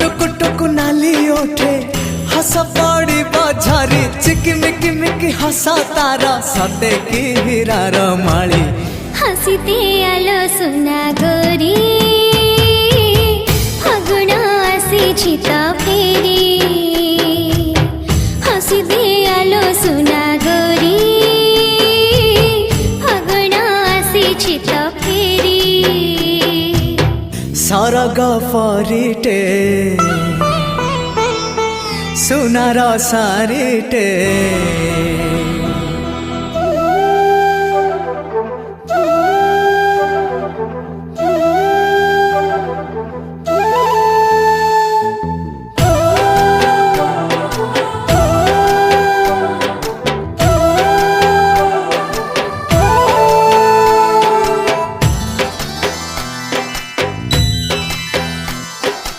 टुक टुक नाली ओठे हस पड़ी बझारी चिकिमिकी मिकी हसा तारा सते की हीरार माली हसीते आलो सुना गोरी फागुण आसी तो फेरी हसीते आलो सुना गोरी फागुण आसी तो फेरी सरग फरिटे सुनार सारिटे